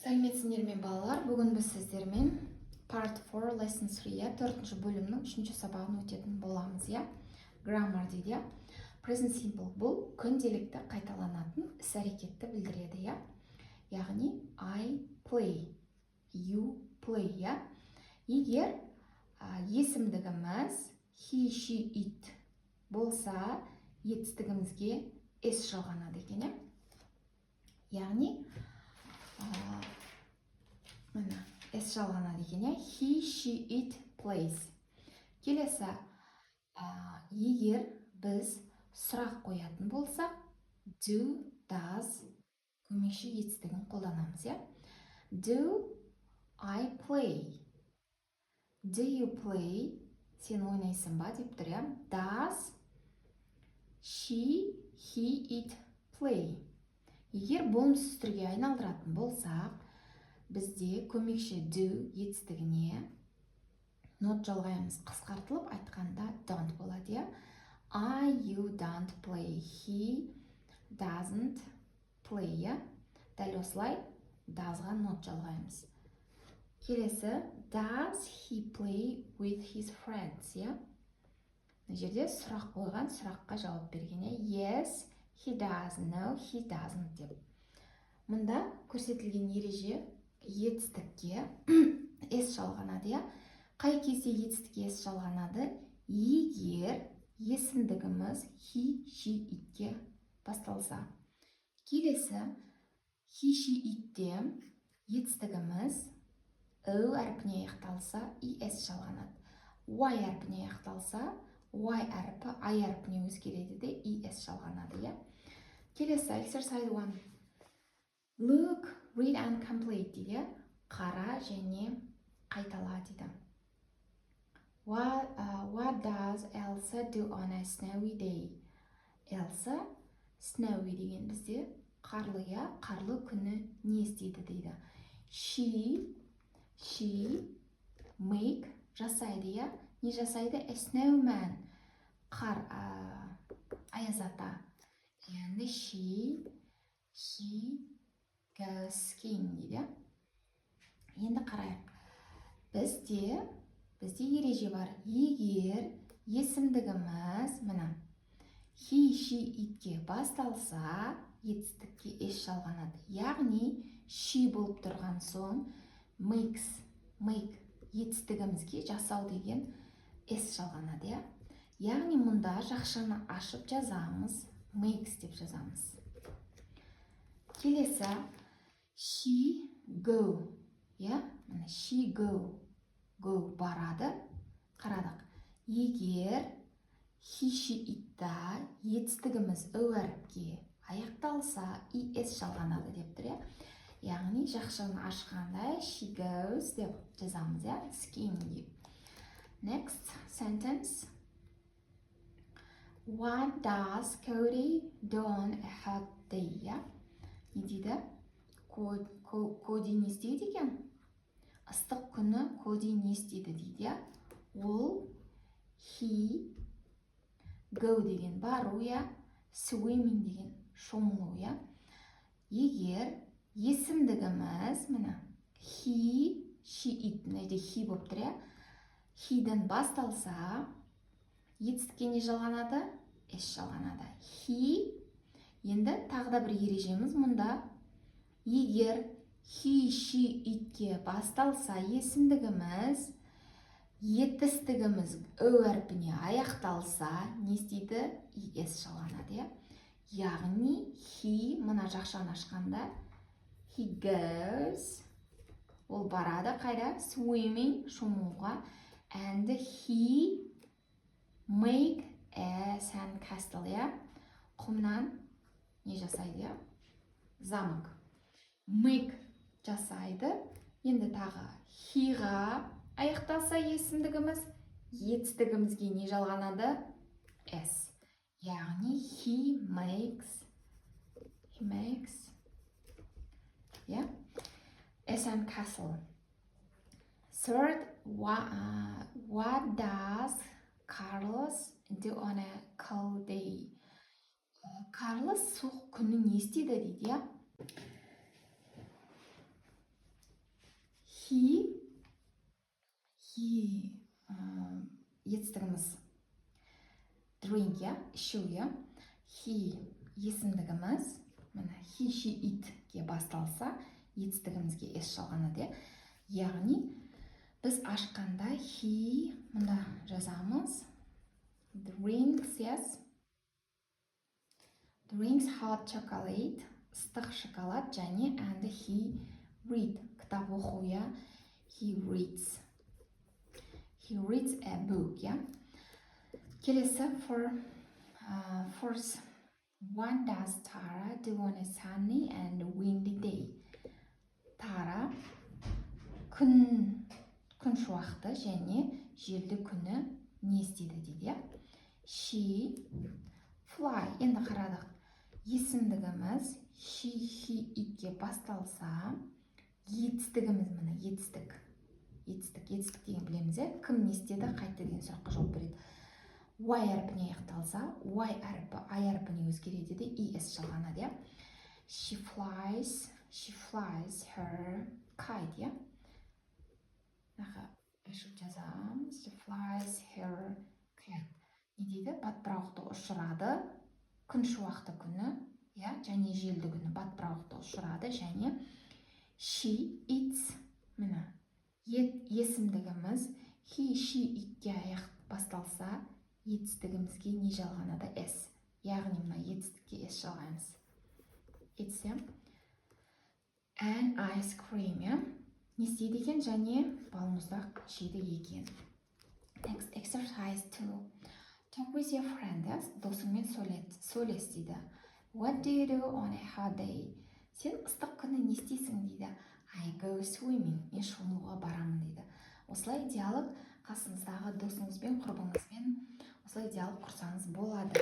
Сәлеметсіздер ме балалар? Бүгін біз сіздермен Part 4 Lesson 3 4-ші бөлімнің 3-ші сабағын өтетін боламыз, Grammar дейді, Present Simple бұл күнделікті қайталанатын іс-әрекетті білдіреді, Яғни I play, you play, Егер есімдігіміз he, she, it болса, етістігімізге s жалғанады екен, Яғни S жалғанады екен, he, she, it plays. Келесі, егер біз сұрақ қоятын болсақ, do, does көмекші етістігін қолданамыз, Do I play? Do you play? Сен ойнайсың ба деп тұр, Does she, he, it play? Егер болымсыз түрге айналдыратын болсақ, бізде көмекші do етістігіне not жалғаймыз, қысқартылып айтқанда don't болады, I, you don't play, he doesn't play, Дәл осылай doesға not жалғаймыз. Келесі, does he play with his friends, Мына жерде сұрақ қойған, сұраққа жауап берген, Yes, he does, no, he doesn't деп. Мұнда көрсетілген ереже етістікке s жалғанады, Қай кезде етістікке s жалғанады? Егер есімдігіміз he, she, itке басталса. Келесі, he, she, itте етістігіміз o әрпіне аяқталса, es жалғанады. Y әрпіне аяқталса, y әрпі I әрпіне өзгереді де es жалғанады, Келесі, exercise 1. Look, read and complete дейді. Қара және қайтала дейді. What does Elsa do on a snowy day? Elsa, snowy деген бізде қарлы, қарлы күні не істейді дейді. She make жасайды, не жасайды? A snowman, қар, аяз ата. And she goes skiing дейді. Енді қарайық. Бізде ереже бар. Егер есімдігіміз мына he, she, itке басталса, етістікке s жалғанады. Яғни she болып тұрған соң make етістігімізге жасау деген s жалғанады, Яғни мұнда жақшаны ашып жазамыз, makes деп жазамыз. Келесі, she go, she go барады. Қарадық. Егер he, she, itта етістігіміз o әріпке аяқталса, es жалғанады деп тұр, Яғни жақшаны ашқанда she goes деп жазамыз, skiing деп. Next sentence. What does Cody do on a hot day? Не дейді? Коди не істейді екен? Ыстық күні Коди не істейді дейді? Ол he go деген бару, swimming деген шомылу, Егер есімдігіміз мына he, she, it, мына he болып тұр, He-ден басталса, етістікке не жалғанады? S жалғанады. He, енді тағда бір ережеміз мұнда. Егер he, she, itке басталса, есімдігіміз, етістігіміз o әрпіне аяқталса, не істейді? Es жалғанады, Яғни he, мына жақшаны ашқанда, he goes, ол барады қайда? Swimming, шомылуға. And he make a sandcastle, құмнан не жасайды, замок. Make жасайды. Енді тағы he-ға аяқталса есімдігіміз, етістігімізге не жалғанады? S. Яғни he makes a sandcastle. Third, what does Carlos do on a cold day? Carlos суық күні не істейді дейді, етістігіміз drink, иә, ішу, иә. He есімдігіміз, міне, he, she, itке басталса, етістігімізге s жалғанады. Яғни, біз ашқанда he, мұнда жазамыз. Drinks, yes. Drinks hot chocolate, ыстық шоколад, және and he read, кітап оқу, иә. He reads a book, иә. Келесі first, what does Tara do on a sunny and windy day? Тара күн шуақты және желді күні не істейді дейді. She fly. Енді қарадық. Есімдігіміз she, he, itке басталса, етістігіміз міне, етістік деген білеміз, кім не істеді, қайтты деген сұраққа жауап береді. Y әрпіне аяқталса, Y әрпі I әрпіне өзгереді де es жалғанады. She flies her kite, иә. Ашып жазамыз. She flies her kite. Не дейді? Батпырауықты ұшырады, күн шуақты күні, және желді күні батпырауықты ұшырады, және she eats, міне, есімдігіміз he, she, itке аяқ басталса, етістігімізге не жалғанады? S. Яғни мына етістікке S жалғаймыз. Eats, and ice cream, не істейді екен, және балмұздақ жейді екен. Next exercise 2. Talk with your friend, досыңмен сөйлес дейді. What do you do on a hot day? Сен ыстық күні не істейсің дейді. I go swimming. Мен шомылуға барамын дейді. Осылай диалог қасыңыздағы досыңызбен, құрбыңызбен осылай диалог құрсаңыз болады.